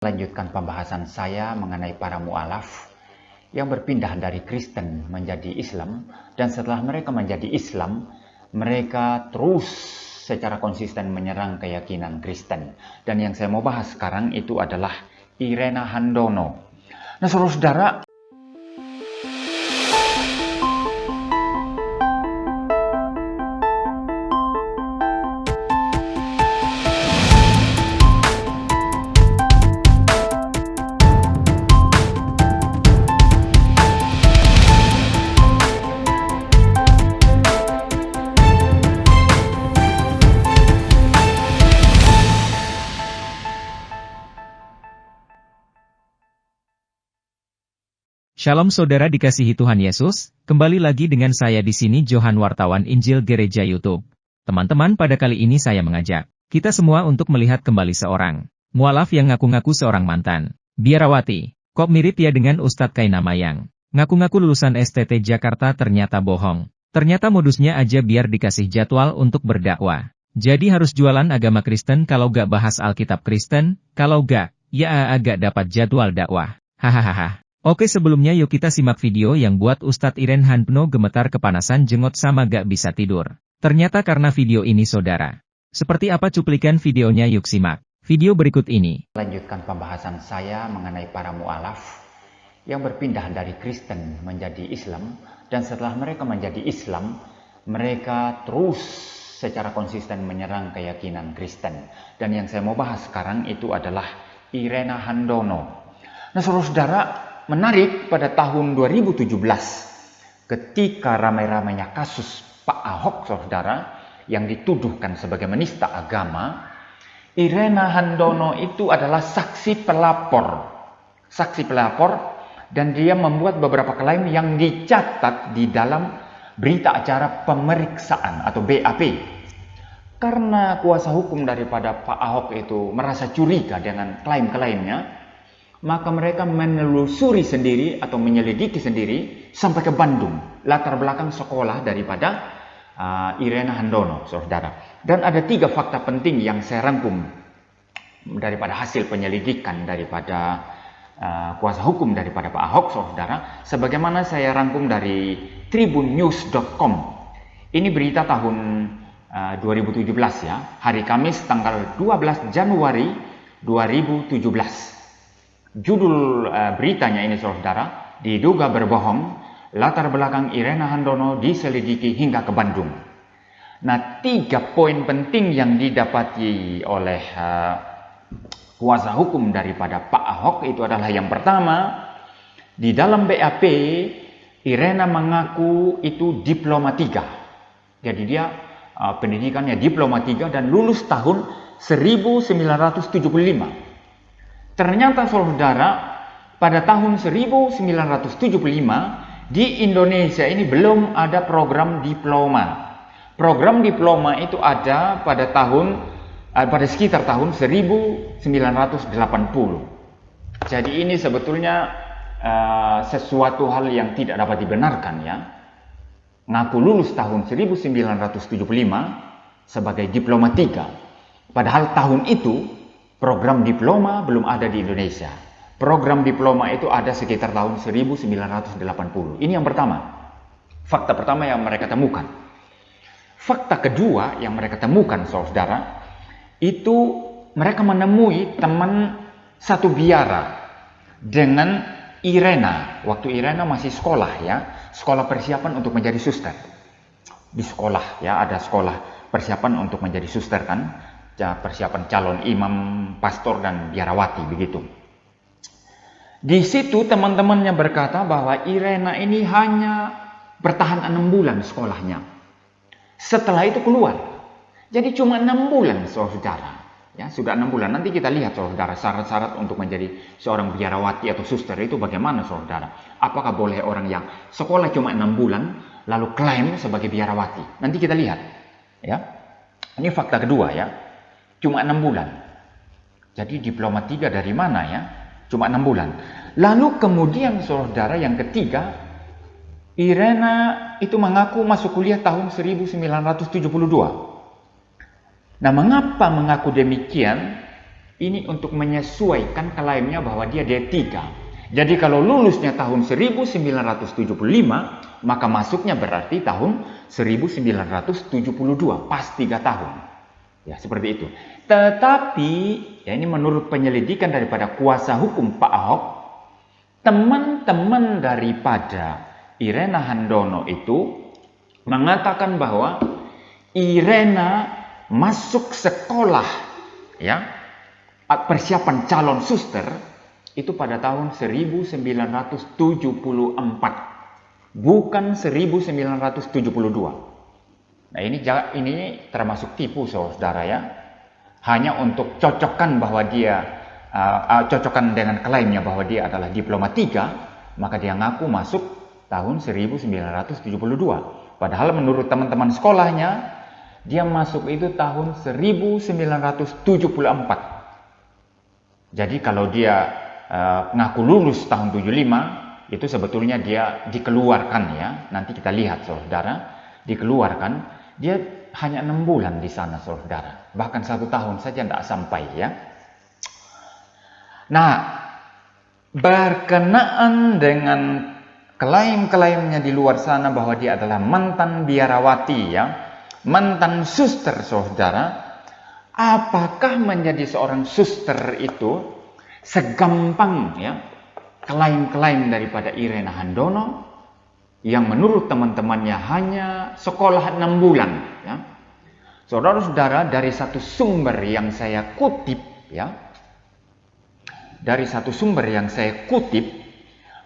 Lanjutkan pembahasan saya mengenai para mu'alaf yang berpindah dari Kristen menjadi Islam, dan setelah mereka menjadi Islam, mereka terus secara konsisten menyerang keyakinan Kristen. Dan yang saya mau bahas sekarang itu adalah Irena Handono. Nah, saudara-saudara, Shalom saudara dikasihi Tuhan Yesus, kembali lagi dengan saya di sini Johan Wartawan Injil Gereja YouTube. Teman-teman, pada kali ini saya mengajak kita semua untuk melihat kembali seorang mualaf yang ngaku-ngaku seorang mantan biarawati. Kok mirip ya dengan Ustadz Kaina Mayang. Ngaku-ngaku lulusan STT Jakarta ternyata bohong. Ternyata modusnya aja biar dikasih jadwal untuk berdakwah. Jadi harus jualan agama Kristen kalau gak bahas Alkitab Kristen, kalau gak, ya agak dapat jadwal dakwah. Hahaha. Oke, sebelumnya yuk kita simak video yang buat Ustadz Irena Handono gemetar kepanasan jengot sama gak bisa tidur. Ternyata karena video ini saudara. Seperti apa cuplikan videonya, yuk simak video berikut ini. Lanjutkan pembahasan saya mengenai para mu'alaf yang berpindah dari Kristen menjadi Islam, dan setelah mereka menjadi Islam, mereka terus secara konsisten menyerang keyakinan Kristen. Dan yang saya mau bahas sekarang itu adalah Irena Handono. Nah, saudara-saudara, menarik, pada tahun 2017 ketika ramai-ramainya kasus Pak Ahok, saudara, yang dituduhkan sebagai menista agama, Irena Handono itu adalah saksi pelapor, dan dia membuat beberapa klaim yang dicatat di dalam berita acara pemeriksaan atau BAP. Karena kuasa hukum daripada Pak Ahok itu merasa curiga dengan klaim-klaimnya, maka mereka menelusuri sendiri atau menyelidiki sendiri sampai ke Bandung, latar belakang sekolah daripada Irena Handono, saudara. Dan ada 3 fakta penting yang saya rangkum daripada hasil penyelidikan daripada kuasa hukum daripada Pak Ahok, saudara. Sebagaimana saya rangkum dari tribunnews.com. Ini berita tahun 2017 ya, hari Kamis tanggal 12 Januari 2017. Judul beritanya ini, saudara, diduga berbohong, latar belakang Irena Handono diselidiki hingga ke Bandung. Nah, 3 poin penting yang didapati oleh kuasa hukum daripada Pak Ahok itu adalah, yang pertama, di dalam BAP Irena mengaku itu diploma 3. Jadi dia pendidikannya diploma 3 dan lulus tahun 1975. Ternyata, saudara, pada tahun 1975 di Indonesia ini belum ada program diploma. Program diploma itu ada pada sekitar tahun 1980. Jadi ini sebetulnya sesuatu hal yang tidak dapat dibenarkan ya. Ngaku lulus tahun 1975 sebagai diploma 3. Padahal tahun itu program diploma belum ada di Indonesia. Program diploma itu ada sekitar tahun 1980. Ini yang pertama. Fakta pertama yang mereka temukan. Fakta kedua yang mereka temukan, saudara, itu mereka menemui teman satu biara dengan Irena. Waktu Irena masih sekolah ya, sekolah persiapan untuk menjadi suster. Di sekolah ya, ada sekolah persiapan untuk menjadi suster kan. Persiapan calon imam, pastor, dan biarawati, begitu. Di situ teman-temannya berkata bahwa Irena ini hanya bertahan 6 bulan sekolahnya. Setelah itu keluar. Jadi cuma 6 bulan, saudara. Ya, sudah 6 bulan. Nanti kita lihat, saudara, syarat-syarat untuk menjadi seorang biarawati atau suster itu bagaimana, saudara. Apakah boleh orang yang sekolah cuma 6 bulan lalu klaim sebagai biarawati? Nanti kita lihat. Ya. Ini fakta kedua ya. Cuma 6 bulan. Jadi diploma 3 dari mana ya? Cuma 6 bulan. Lalu kemudian, saudara, yang ketiga, Irena itu mengaku masuk kuliah tahun 1972. Nah, mengapa mengaku demikian? ini untuk menyesuaikan klaimnya bahwa dia D3. Jadi kalau lulusnya tahun 1975, maka masuknya berarti tahun 1972, pas 3 tahun. Ya, seperti itu. Tetapi, ya ini menurut penyelidikan daripada kuasa hukum Pak Ahok, teman-teman daripada Irena Handono itu mengatakan bahwa Irena masuk sekolah, ya, persiapan calon suster itu pada tahun 1974, bukan 1972. Nah, ini termasuk tipu, saudara, ya. Hanya untuk cocokkan bahwa dia cocokkan dengan klaimnya bahwa dia adalah diploma 3, maka dia ngaku masuk tahun 1972. Padahal menurut teman-teman sekolahnya, dia masuk itu tahun 1974. Jadi kalau dia ngaku lulus tahun 75, itu sebetulnya dia dikeluarkan, ya. Nanti kita lihat, saudara, dikeluarkan. Dia hanya 6 bulan di sana, saudara. Bahkan 1 tahun saja tidak sampai, ya. Nah, berkenaan dengan klaim-klaimnya di luar sana bahwa dia adalah mantan biarawati, ya, mantan suster, saudara. Apakah menjadi seorang suster itu segampang, ya, klaim-klaim daripada Irena Handono yang menurut teman-temannya hanya sekolah 6 bulan, ya. Saudara-saudara, dari satu sumber yang saya kutip, ya, dari satu sumber yang saya kutip,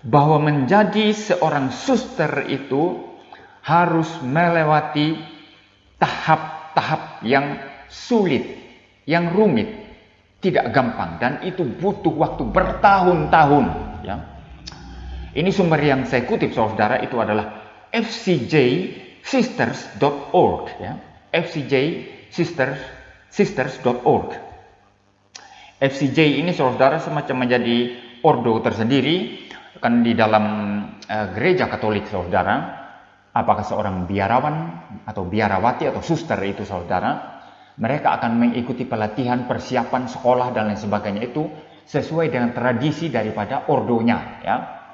bahwa menjadi seorang suster itu harus melewati tahap-tahap yang sulit, yang rumit, tidak gampang, dan itu butuh waktu bertahun-tahun, ya. Ini sumber yang saya kutip, saudara, itu adalah fcjsisters.org, ya. fcjsisters.org. FCJ ini, saudara, semacam menjadi ordo tersendiri kan di dalam gereja Katolik, saudara. Apakah seorang biarawan atau biarawati atau suster itu, saudara, mereka akan mengikuti pelatihan, persiapan sekolah dan lain sebagainya itu sesuai dengan tradisi daripada ordonya, ya.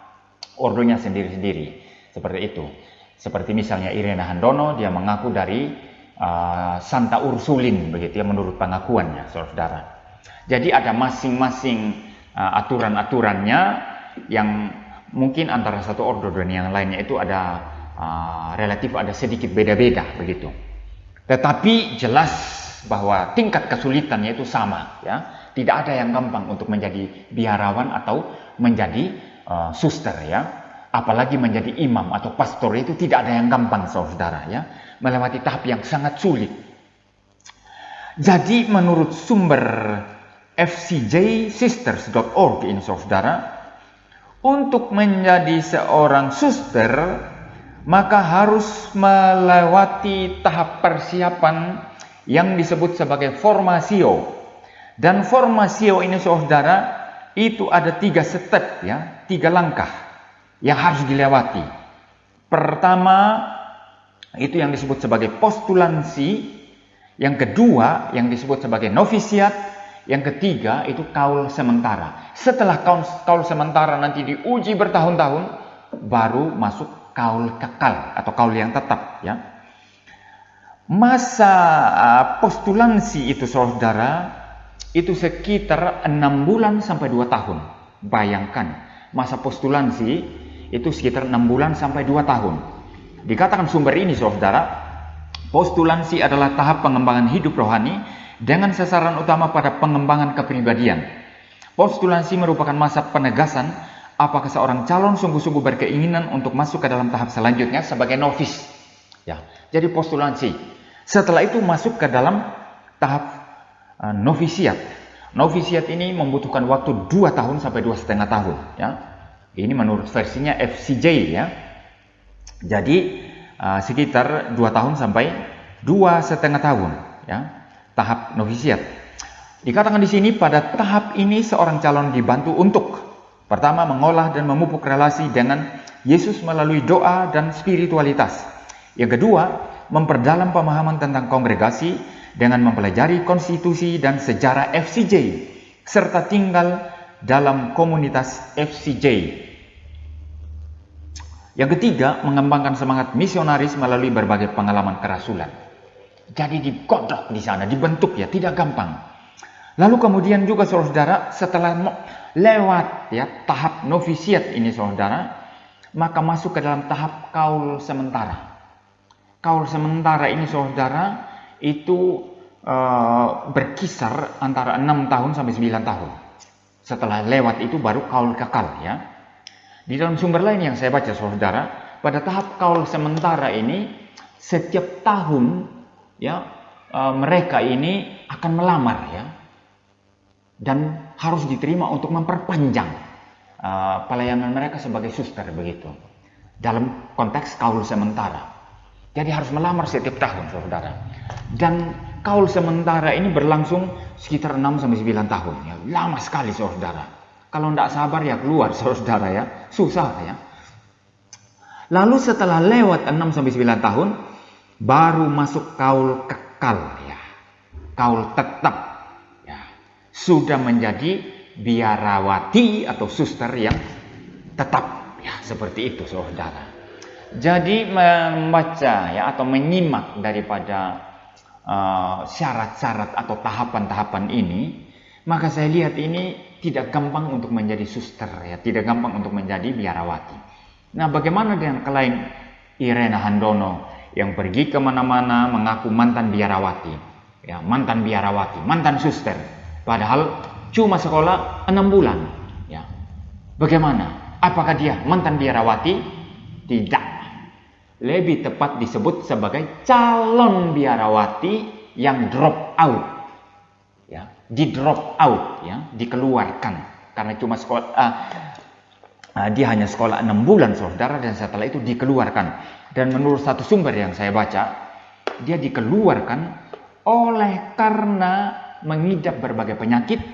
Ordonya sendiri-sendiri, seperti itu. Seperti misalnya Irena Handono, dia mengaku dari Santa Ursulin, begitu, ya, menurut pengakuannya, saudara. Jadi ada masing-masing aturan-aturannya yang mungkin antara satu ordo dan yang lainnya itu ada relatif ada sedikit beda-beda, begitu. Tetapi jelas bahwa tingkat kesulitannya itu sama, ya. Tidak ada yang gampang untuk menjadi biarawan atau menjadi suster, ya. Apalagi menjadi imam atau pastor itu tidak ada yang gampang, saudara, ya. Melewati tahap yang sangat sulit. Jadi menurut sumber fcjsisters.org ini, saudara, untuk menjadi seorang suster maka harus melewati tahap persiapan yang disebut sebagai formasio. Dan formasio ini, saudara, itu ada 3 step, ya, 3 langkah yang harus dilewati. Pertama, itu yang disebut sebagai postulansi. Yang kedua, yang disebut sebagai novisiat. Yang ketiga, itu kaul sementara. Setelah kaul sementara nanti diuji bertahun-tahun, baru masuk kaul kekal atau kaul yang tetap, ya. Masa postulansi itu, saudara, itu sekitar 6 bulan sampai 2 tahun. Bayangkan, masa postulansi itu sekitar 6 bulan sampai 2 tahun. Dikatakan sumber ini, saudara, postulansi adalah tahap pengembangan hidup rohani dengan sasaran utama pada pengembangan kepribadian. Postulansi merupakan masa penegasan apakah seorang calon sungguh-sungguh berkeinginan untuk masuk ke dalam tahap selanjutnya sebagai novis, ya. Jadi postulansi. Setelah itu masuk ke dalam tahap novisiat. Novisiat ini membutuhkan waktu 2 tahun sampai 2,5 tahun, ya. Ini menurut versinya FCJ, ya. Jadi sekitar 2 tahun sampai 2,5 tahun, ya, tahap novisiat. Dikatakan di sini pada tahap ini seorang calon dibantu untuk pertama mengolah dan memupuk relasi dengan Yesus melalui doa dan spiritualitas. Yang kedua, memperdalam pemahaman tentang kongregasi dengan mempelajari konstitusi dan sejarah FCJ. serta tinggal dalam komunitas FCJ. Yang ketiga, mengembangkan semangat misionaris melalui berbagai pengalaman kerasulan. Jadi digodok di sana, dibentuk ya, tidak gampang. Lalu kemudian juga saudara, setelah lewat ya tahap novisiat ini saudara, maka masuk ke dalam tahap kaul sementara. Kaul sementara ini saudara, itu berkisar antara 6 tahun sampai 9 tahun. Setelah lewat itu baru kaul kekal ya. Di dalam sumber lain yang saya baca saudara, pada tahap kaul sementara ini setiap tahun ya mereka ini akan melamar ya, dan harus diterima untuk memperpanjang pelayanan mereka sebagai suster begitu. Dalam konteks kaul sementara. Jadi harus melamar setiap tahun saudara. Dan kaul sementara ini berlangsung sekitar 6 sampai 9 tahun ya. Lama sekali saudara. Kalau tidak sabar ya keluar saudara ya. Susah ya. Lalu setelah lewat 6 sampai 9 tahun baru masuk kaul kekal ya. Kaul tetap ya. Sudah menjadi biarawati atau suster yang tetap ya, seperti itu saudara. Jadi membaca ya atau menyimak daripada syarat-syarat atau tahapan-tahapan ini, maka saya lihat ini tidak gampang untuk menjadi suster ya, tidak gampang untuk menjadi biarawati. Nah, bagaimana dengan klien Irena Handono yang pergi kemana-mana mengaku mantan biarawati, ya mantan biarawati, mantan suster, padahal cuma sekolah 6 bulan, ya. Bagaimana? Apakah dia mantan biarawati? Tidak. Lebih tepat disebut sebagai calon biarawati yang drop out. Ya, di drop out ya, dikeluarkan karena cuma sekolah dia hanya sekolah 6 bulan saudara, dan setelah itu dikeluarkan. Dan menurut satu sumber yang saya baca, dia dikeluarkan oleh karena mengidap berbagai penyakit,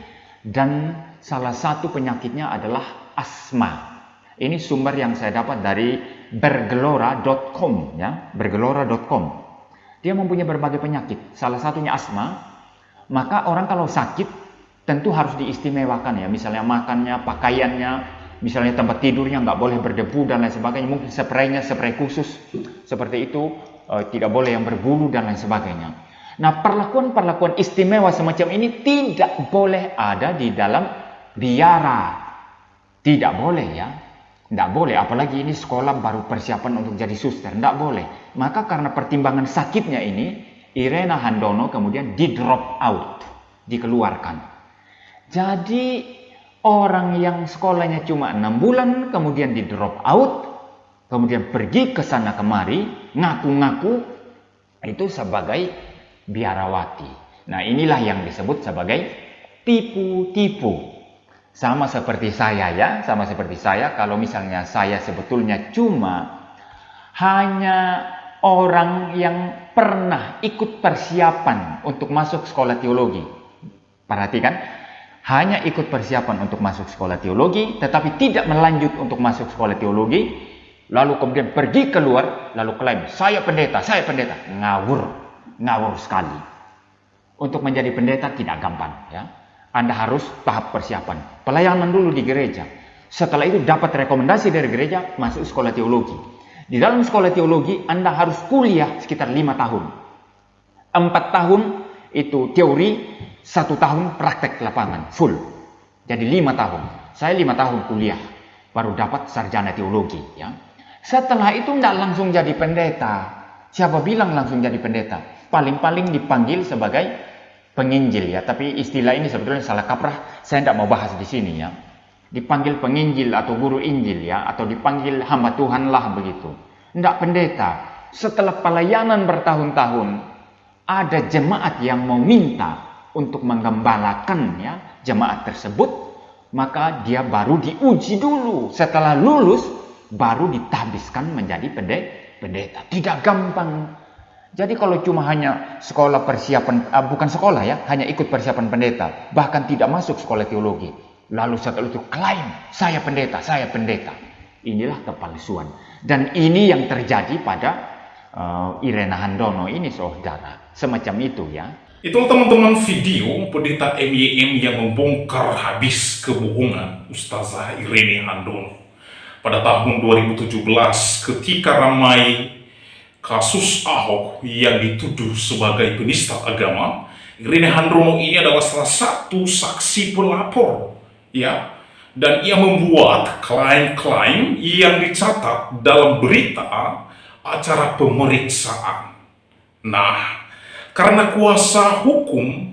dan salah satu penyakitnya adalah asma. Ini sumber yang saya dapat dari bergelora.com ya, bergelora.com. Dia mempunyai berbagai penyakit, salah satunya asma. Maka orang kalau sakit tentu harus diistimewakan ya, misalnya makannya, pakaiannya, misalnya tempat tidurnya nggak boleh berdebu dan lain sebagainya, mungkin spraynya spray khusus seperti itu, tidak boleh yang berbulu dan lain sebagainya. Nah, perlakuan-perlakuan istimewa semacam ini tidak boleh ada di dalam biara, tidak boleh ya. Tidak boleh, apalagi ini sekolah baru persiapan untuk jadi suster, tidak boleh. Maka karena pertimbangan sakitnya ini, Irena Handono kemudian di drop out, dikeluarkan. Jadi orang yang sekolahnya cuma 6 bulan kemudian di drop out, kemudian pergi ke sana kemari, ngaku-ngaku itu sebagai biarawati. Nah, inilah yang disebut sebagai tipu-tipu. Sama seperti saya ya, sama seperti saya, kalau misalnya saya sebetulnya cuma hanya orang yang pernah ikut persiapan untuk masuk sekolah teologi. Perhatikan, hanya ikut persiapan untuk masuk sekolah teologi, tetapi tidak melanjut untuk masuk sekolah teologi, lalu kemudian pergi keluar, lalu klaim, saya pendeta, ngawur sekali. Untuk menjadi pendeta tidak gampang ya. Anda harus tahap persiapan. Pelayanan dulu di gereja. Setelah itu dapat rekomendasi dari gereja, masuk sekolah teologi. Di dalam sekolah teologi, Anda harus kuliah sekitar 5 tahun. 4 tahun itu teori, 1 tahun praktek lapangan, full. Jadi 5 tahun. Saya 5 tahun kuliah, baru dapat sarjana teologi. Ya. Setelah itu tidak langsung jadi pendeta. Siapa bilang langsung jadi pendeta? Paling-paling dipanggil sebagai penginjil ya, tapi istilah ini sebetulnya salah kaprah, saya tidak mau bahas di sini ya. Dipanggil penginjil atau guru injil ya, atau dipanggil hamba Tuhan lah begitu. Tidak pendeta. Setelah pelayanan bertahun-tahun, ada jemaat yang mau minta untuk menggembalakan ya jemaat tersebut, maka dia baru diuji dulu. Setelah lulus, baru ditabiskan menjadi pendeta. Tidak gampang. Jadi kalau cuma hanya sekolah persiapan, bukan sekolah ya, hanya ikut persiapan pendeta, bahkan tidak masuk sekolah teologi, lalu setelah itu klaim, saya pendeta. Inilah kepalsuan. Dan ini yang terjadi pada Irena Handono ini saudara. Semacam itu ya. Itulah teman-teman video pendeta MYM yang membongkar habis kebohongan Ustazah Irene Handono pada tahun 2017 ketika ramai kasus Ahok yang dituduh sebagai penista agama. Irene Handono ini adalah salah satu saksi pelapor, ya, dan ia membuat klaim-klaim yang dicatat dalam berita acara pemeriksaan. Nah, karena kuasa hukum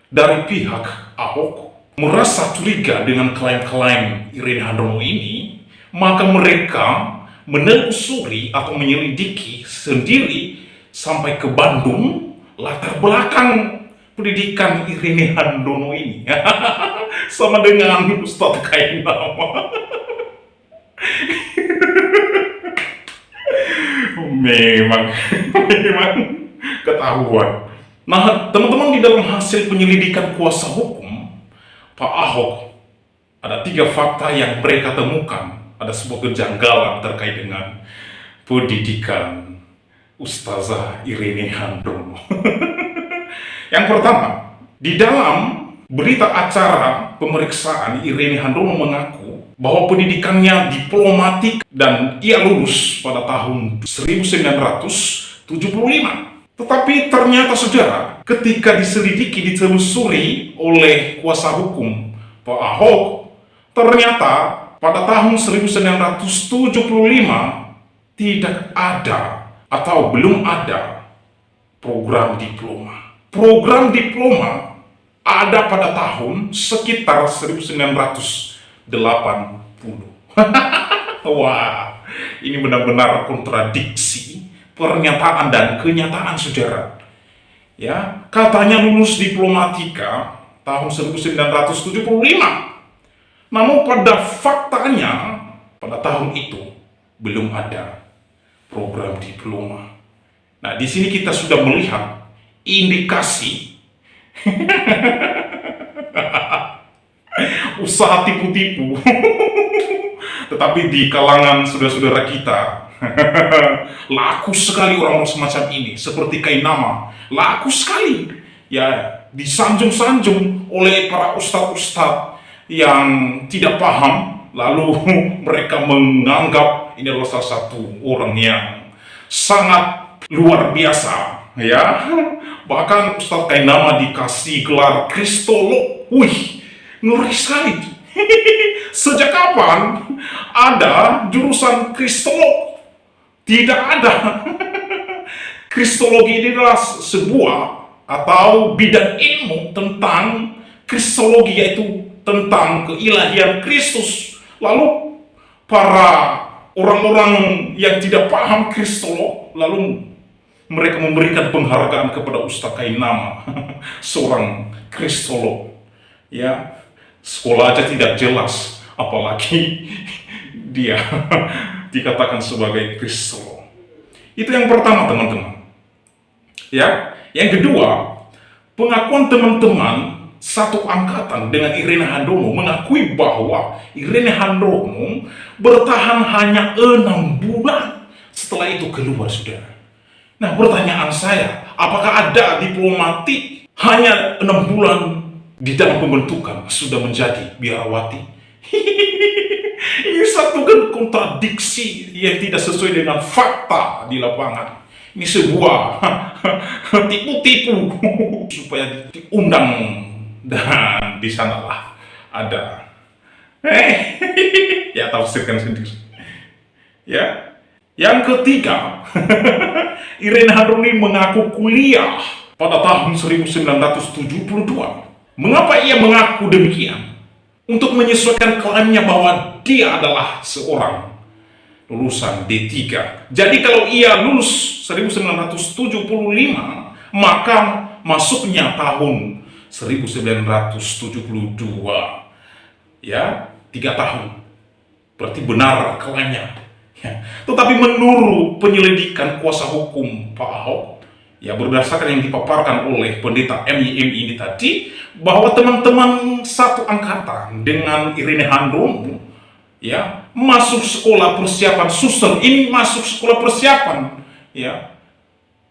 dari pihak Ahok merasa curiga dengan klaim-klaim Irene Handono ini, maka mereka menelusuri atau menyelidiki sendiri sampai ke Bandung latar belakang pendidikan Irene Handono ini. Sama dengan Ustadz Kainama. memang ketahuan. Nah, teman-teman, di dalam hasil penyelidikan kuasa hukum Pak Ahok, ada 3 fakta yang mereka temukan. Ada sebuah kejanggalan terkait dengan pendidikan Ustazah Irene Handono. Yang pertama, di dalam berita acara pemeriksaan, Irene Handono mengaku bahwa pendidikannya diplomatik dan ia lulus pada tahun 1975. Tetapi ternyata, saudara, ketika diselidiki, ditelusuri oleh kuasa hukum Pak Ahok, ternyata pada tahun 1975 tidak ada atau belum ada program diploma. Program diploma ada pada tahun sekitar 1980. Wah, ini benar-benar kontradiksi pernyataan dan kenyataan, saudara. Ya, katanya lulus diplomatika tahun 1975. Namun pada faktanya, pada tahun itu belum ada program diploma. Nah, di sini kita sudah melihat indikasi usaha tipu-tipu. Tetapi di kalangan saudara-saudara kita, laku sekali orang-orang semacam ini, seperti Kainama, laku sekali, ya, disanjung-sanjung oleh para ustadz-ustadz yang tidak paham, lalu mereka menganggap ini adalah salah satu orang yang sangat luar biasa, ya. Bahkan Ustadz Kainama dikasih gelar kristolog. Wih, ngeri sekali. Sejak kapan ada jurusan kristolog? Tidak ada. Kristologi ini adalah sebuah atau bidang ilmu tentang kristologi, yaitu tentang keilahian Kristus. Lalu para orang-orang yang tidak paham kristolog, lalu mereka memberikan penghargaan kepada Ustadz Kainama, seorang kristolog. Ya, sekolah aja tidak jelas, apalagi dia dikatakan sebagai kristolog. Itu yang pertama, teman-teman. Ya, yang kedua, pengakuan teman-teman satu angkatan dengan Irene Handono mengakui bahwa Irene Handono bertahan hanya 6 bulan setelah itu keluar, saudara. Nah, pertanyaan saya, apakah ada diplomatik hanya 6 bulan di dalam pembentukan sudah menjadi biarawati? Ini satu kontradiksi yang tidak sesuai dengan fakta di lapangan. Ini sebuah tipu-tipu supaya diundang, dan di sanalah ada ya, tafsirkan sendiri. Ya. Yang ketiga, Irene Handono mengaku kuliah pada tahun 1972. Mengapa ia mengaku demikian? Untuk menyesuaikan klaimnya bahwa dia adalah seorang lulusan D3. Jadi kalau ia lulus 1975, maka masuknya tahun 1972. Ya, 3 tahun. Berarti benar klaimnya. Ya. Tetapi menurut penyelidikan kuasa hukum Pak Ahok, ya, berdasarkan yang dipaparkan oleh pendeta MYM ini tadi, bahwa teman-teman satu angkatan dengan Irene Handono, ya, masuk sekolah persiapan suster, ini masuk sekolah persiapan, ya,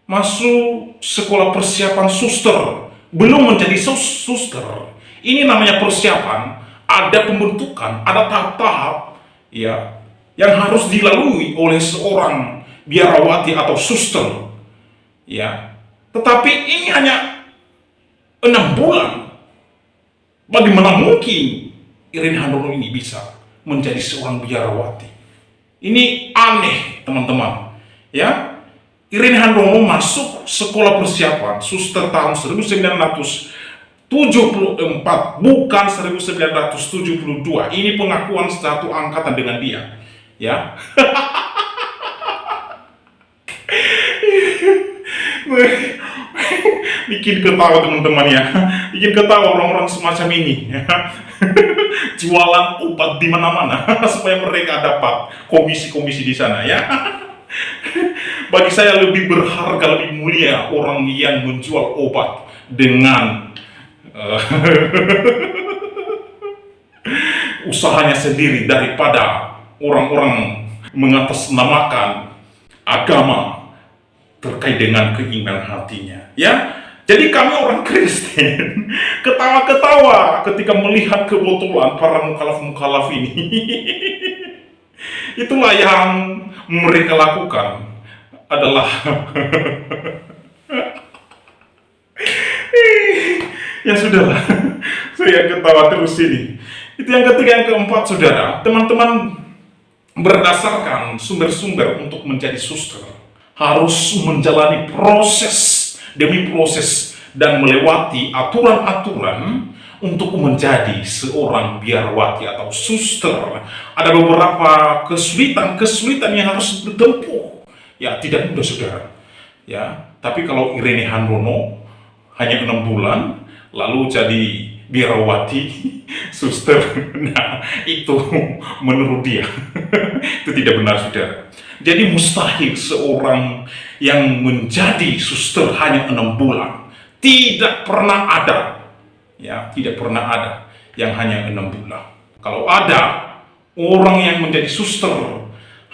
masuk sekolah persiapan suster, belum menjadi suster. Ini namanya persiapan, ada pembentukan, ada tahap-tahap ya yang harus dilalui oleh seorang biarawati atau suster ya. Tetapi ini hanya 6 bulan. Bagaimana mungkin Irene Handono ini bisa menjadi seorang biarawati? Ini aneh, teman-teman. Ya, Irene Handono masuk sekolah persiapan suster tahun 1974, bukan 1972. Ini pengakuan satu angkatan dengan dia. Ya. Bikin ketawa teman-teman ya, bikin ketawa orang-orang semacam ini ya. Jualan obat di mana-mana supaya mereka dapat komisi-komisi di sana ya. Bagi saya lebih berharga, lebih mulia orang yang menjual obat dengan usahanya sendiri daripada orang-orang mengatasnamakan agama terkait dengan keinginan hatinya ya. Jadi kami orang Kristen ketawa-ketawa ketika melihat kebotolan para mukhalaf-mukhalaf ini. Itulah yang mereka lakukan adalah ya sudahlah, saya ketawa terus ini. Itu yang ketiga. Yang keempat, saudara, teman-teman, berdasarkan sumber-sumber untuk menjadi suster harus menjalani proses demi proses dan melewati aturan-aturan untuk menjadi seorang biarawati atau suster. Ada beberapa kesulitan yang harus ditempuh. Ya, tidak mudah, saudara. Ya, tapi kalau Irene Handono hanya 6 bulan lalu jadi biarawati, suster, nah itu menurut dia itu tidak benar, saudara. Jadi mustahil seorang yang menjadi suster hanya 6 bulan. Tidak pernah ada, ya, tidak pernah ada yang hanya 6 bulan. Kalau ada orang yang menjadi suster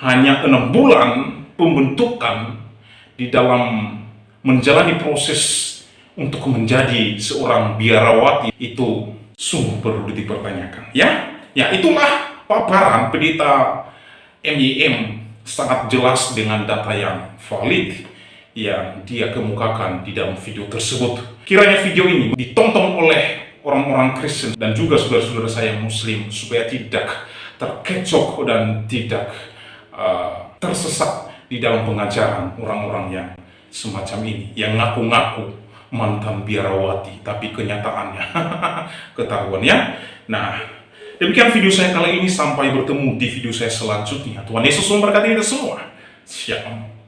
hanya 6 bulan pembentukan di dalam menjalani proses untuk menjadi seorang biarawati, itu sungguh perlu dipertanyakan. Ya, itulah paparan pendeta MYM, sangat jelas dengan data yang valid yang dia kemukakan di dalam video tersebut. Kiranya video ini ditonton oleh orang-orang Kristen dan juga saudara-saudara saya Muslim supaya tidak terkecoh dan tidak tersesat di dalam pengajaran orang-orang yang semacam ini, yang ngaku-ngaku mantan biarawati tapi kenyataannya ketahuan ya. Nah, demikian video saya kali ini, sampai bertemu di video saya selanjutnya. Tuhan Yesus memberkati kita semua. Shalom.